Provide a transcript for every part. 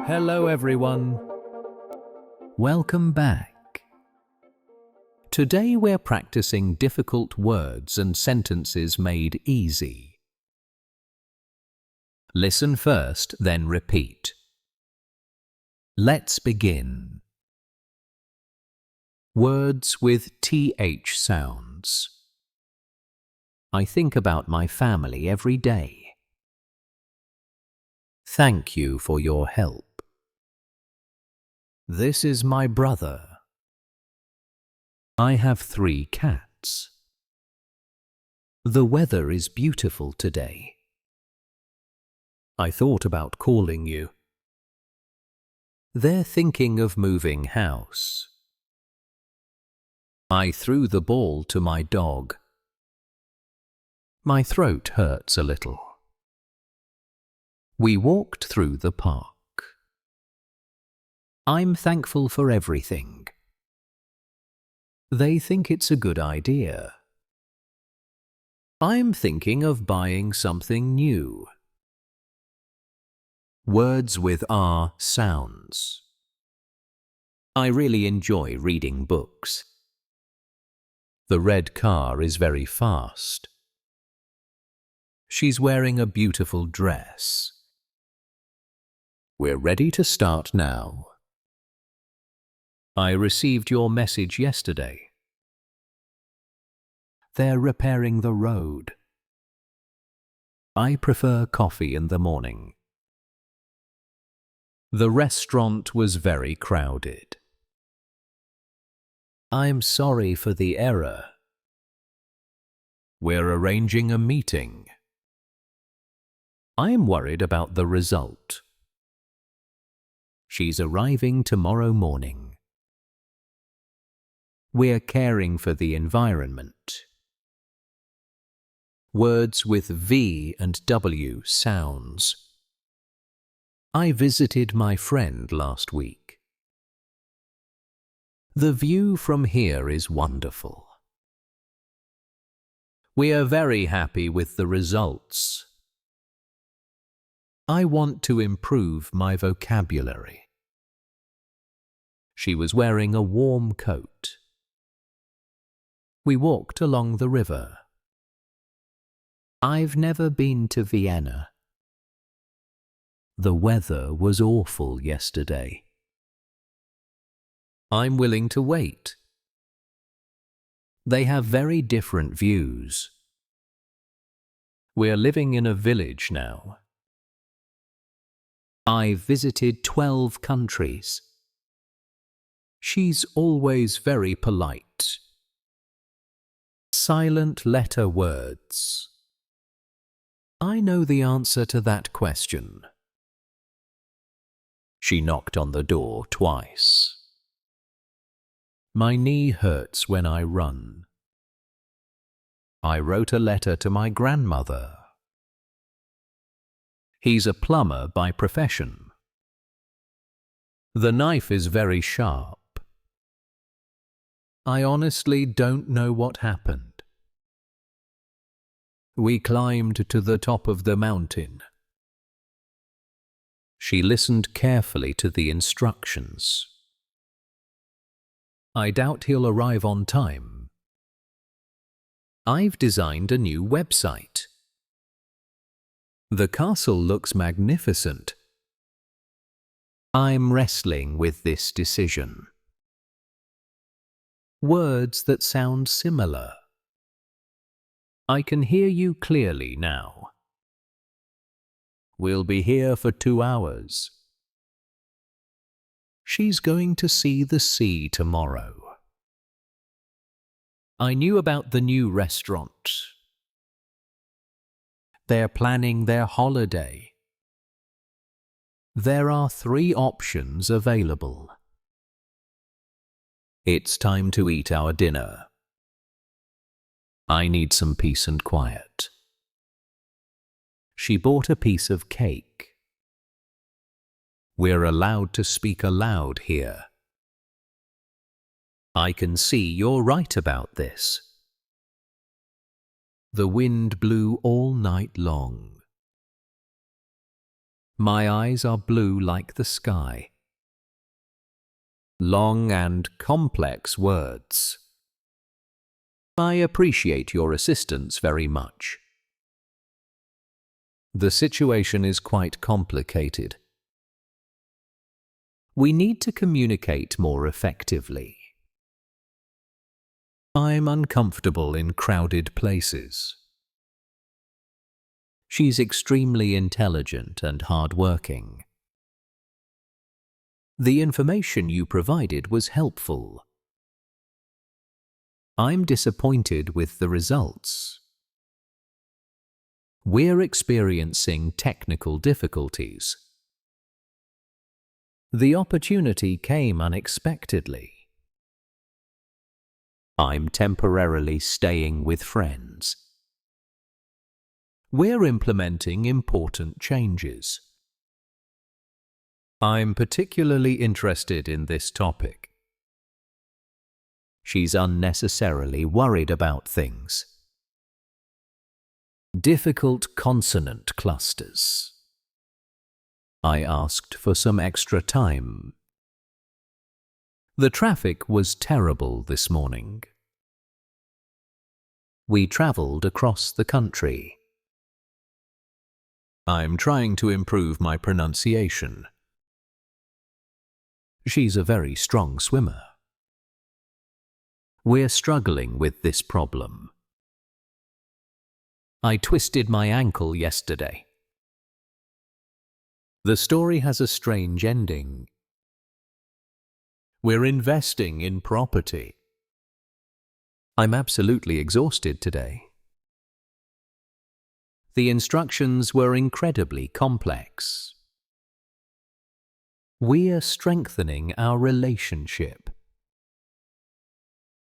Hello everyone. Welcome back. Today we're practicing difficult words and sentences made easy. Listen first, then repeat. Let's begin. Words with TH sounds. I think about my family every day. Thank you for your help. This is my brother. I have 3 cats. The weather is beautiful today. I thought about calling you. They're thinking of moving house. I threw the ball to my dog. My throat hurts a little. We walked through the park. I'm thankful for everything. They think it's a good idea. I'm thinking of buying something new. Words with R sounds. I really enjoy reading books. The red car is very fast. She's wearing a beautiful dress. We're ready to start now. I received your message yesterday. They're repairing the road. I prefer coffee in the morning. The restaurant was very crowded. I'm sorry for the error. We're arranging a meeting. I'm worried about the result. She's arriving tomorrow morning. We're caring for the environment. Words with V and W sounds. I visited my friend last week. The view from here is wonderful. We are very happy with the results. I want to improve my vocabulary. She was wearing a warm coat. We walked along the river. I've never been to Vienna. The weather was awful yesterday. I'm willing to wait. They have very different views. We're living in a village now. I've visited 12 countries. She's always very polite. Silent letter words. I know the answer to that question. She knocked on the door twice. My knee hurts when I run. I wrote a letter to my grandmother. He's a plumber by profession. The knife is very sharp. I honestly don't know what happened. We climbed to the top of the mountain. She listened carefully to the instructions. I doubt he'll arrive on time. I've designed a new website. The castle looks magnificent. I'm wrestling with this decision. Words that sound similar. I can hear you clearly now. We'll be here for 2 hours. She's going to see the sea tomorrow. I knew about the new restaurant. They're planning their holiday. There are 3 options available. It's time to eat our dinner. I need some peace and quiet. She bought a piece of cake. We're allowed to speak aloud here. I can see you're right about this. The wind blew all night long. My eyes are blue like the sky. Long and complex words. I appreciate your assistance very much. The situation is quite complicated. We need to communicate more effectively. I'm uncomfortable in crowded places. She's extremely intelligent and hard-working. The information you provided was helpful. I'm disappointed with the results. We're experiencing technical difficulties. The opportunity came unexpectedly. I'm temporarily staying with friends. We're implementing important changes. I'm particularly interested in this topic. She's unnecessarily worried about things. Difficult consonant clusters. I asked for some extra time. The traffic was terrible this morning. We travelled across the country. I'm trying to improve my pronunciation. She's a very strong swimmer. We're struggling with this problem. I twisted my ankle yesterday. The story has a strange ending. We're investing in property. I'm absolutely exhausted today. The instructions were incredibly complex. We're strengthening our relationship.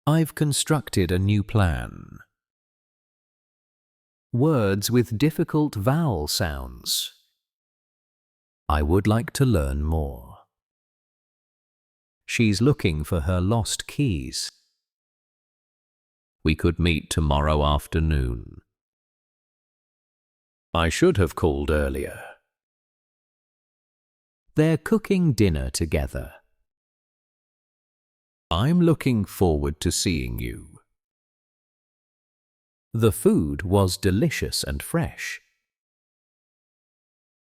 I've constructed a new plan. Words with difficult vowel sounds. I would like to learn more. She's looking for her lost keys. We could meet tomorrow afternoon. I should have called earlier. They're cooking dinner together. I'm looking forward to seeing you. The food was delicious and fresh.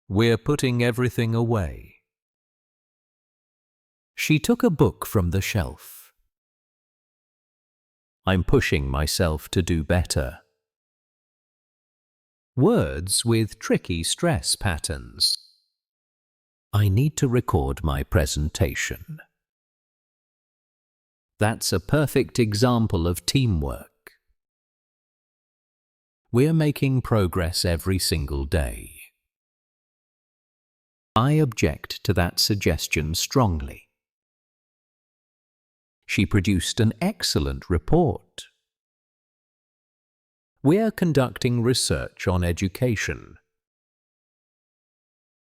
We're putting everything away. She took a book from the shelf. I'm pushing myself to do better. Words with tricky stress patterns. I need to record my presentation. That's a perfect example of teamwork. We're making progress every single day. I object to that suggestion strongly. She produced an excellent report. We're conducting research on education.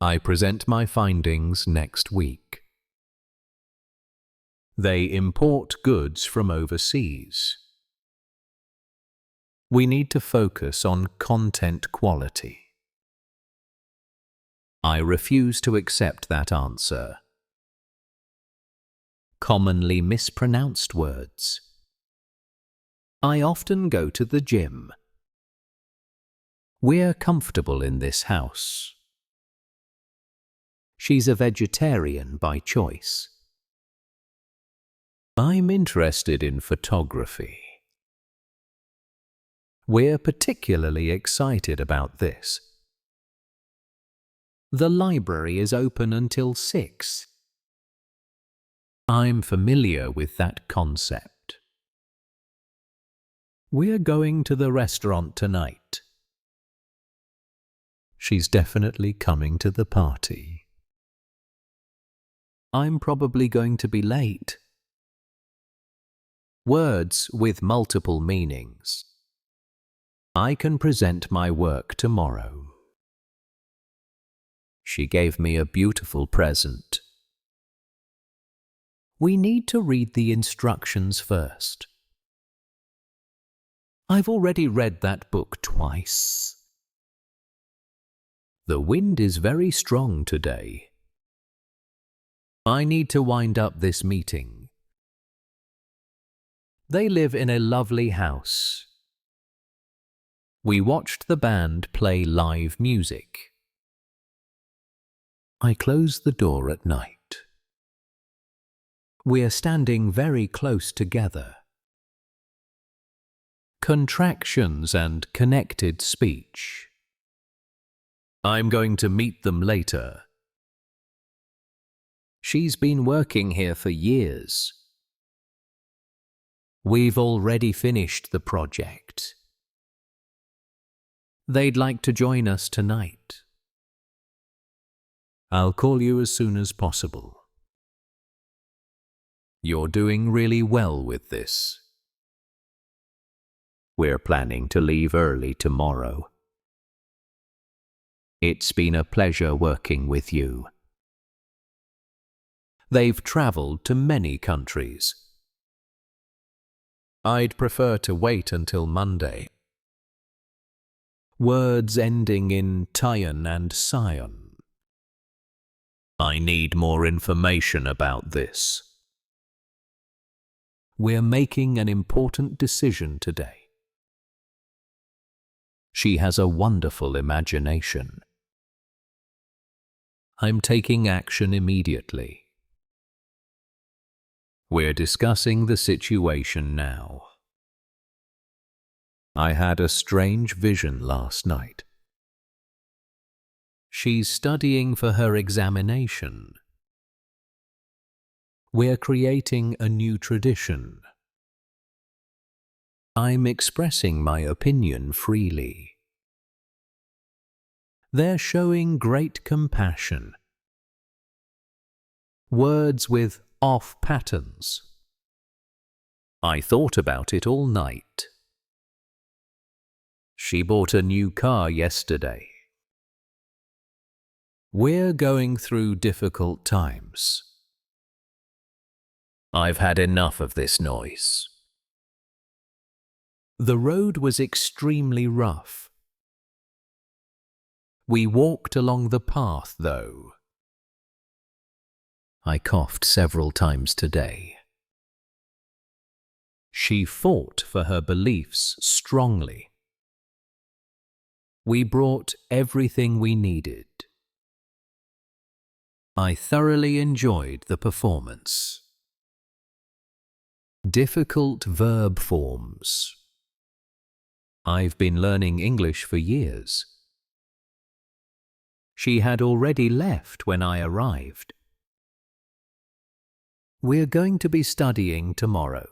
I present my findings next week. They import goods from overseas. We need to focus on content quality. I refuse to accept that answer. Commonly mispronounced words. I often go to the gym. We're comfortable in this house. She's a vegetarian by choice. I'm interested in photography. We're particularly excited about this. The library is open until 6. I'm familiar with that concept. We're going to the restaurant tonight. She's definitely coming to the party. I'm probably going to be late. Words with multiple meanings. I can present my work tomorrow. She gave me a beautiful present. We need to read the instructions first. I've already read that book twice. The wind is very strong today. I need to wind up this meeting. They live in a lovely house. We watched the band play live music. I closed the door at night. We are standing very close together. Contractions and connected speech. I'm going to meet them later. She's been working here for years. We've already finished the project. They'd like to join us tonight. I'll call you as soon as possible. You're doing really well with this. We're planning to leave early tomorrow. It's been a pleasure working with you. They've traveled to many countries. I'd prefer to wait until Monday. Words ending in Tyon and Sion. I need more information about this. We're making an important decision today. She has a wonderful imagination. I'm taking action immediately. We're discussing the situation now. I had a strange vision last night. She's studying for her examination. We're creating a new tradition. I'm expressing my opinion freely. They're showing great compassion. Words with off patterns. I thought about it all night. She bought a new car yesterday. We're going through difficult times. I've had enough of this noise. The road was extremely rough. We walked along the path, though. I coughed several times today. She fought for her beliefs strongly. We brought everything we needed. I thoroughly enjoyed the performance. Difficult verb forms. I've been learning English for years. She had already left when I arrived. We're going to be studying tomorrow.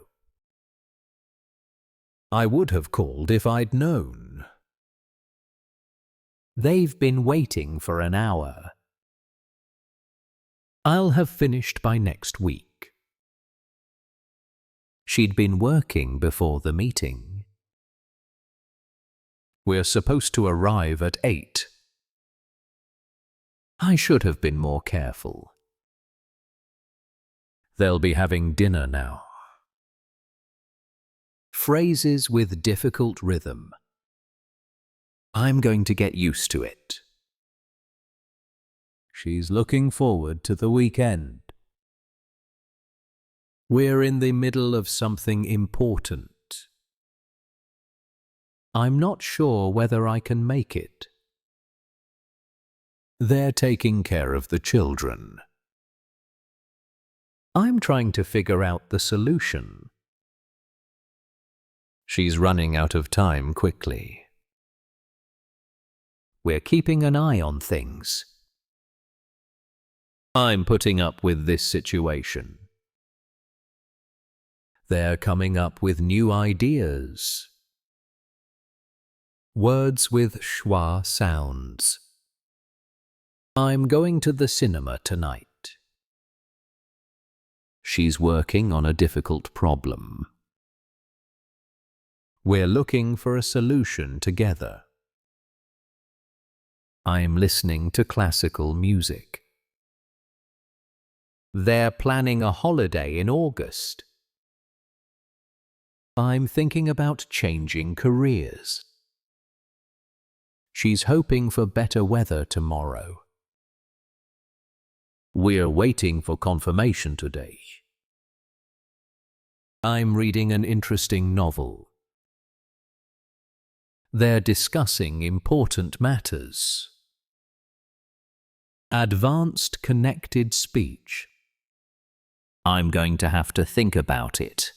I would have called if I'd known. They've been waiting for an hour. I'll have finished by next week. She'd been working before the meeting. We're supposed to arrive at 8. I should have been more careful. They'll be having dinner now. Phrases with difficult rhythm. I'm going to get used to it. She's looking forward to the weekend. We're in the middle of something important. I'm not sure whether I can make it. They're taking care of the children. I'm trying to figure out the solution. She's running out of time quickly. We're keeping an eye on things. I'm putting up with this situation. They're coming up with new ideas. Words with schwa sounds. I'm going to the cinema tonight. She's working on a difficult problem. We're looking for a solution together. I'm listening to classical music. They're planning a holiday in August. I'm thinking about changing careers. She's hoping for better weather tomorrow. We're waiting for confirmation today. I'm reading an interesting novel. They're discussing important matters. Advanced connected speech. I'm going to have to think about it.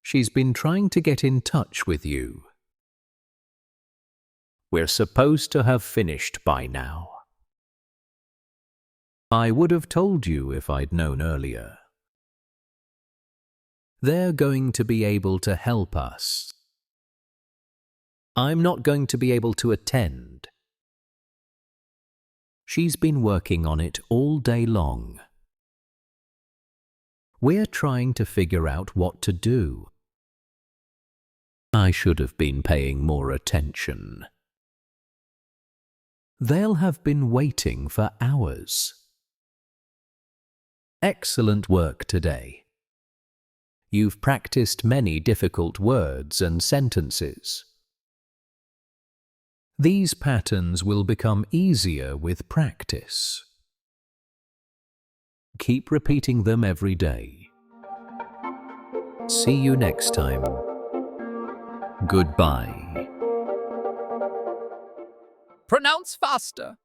She's been trying to get in touch with you. We're supposed to have finished by now. I would have told you if I'd known earlier. They're going to be able to help us. I'm not going to be able to attend. She's been working on it all day long. We're trying to figure out what to do. I should have been paying more attention. They'll have been waiting for hours. Excellent work today. You've practiced many difficult words and sentences. These patterns will become easier with practice. Keep repeating them every day. See you next time. Goodbye. Pronounce faster.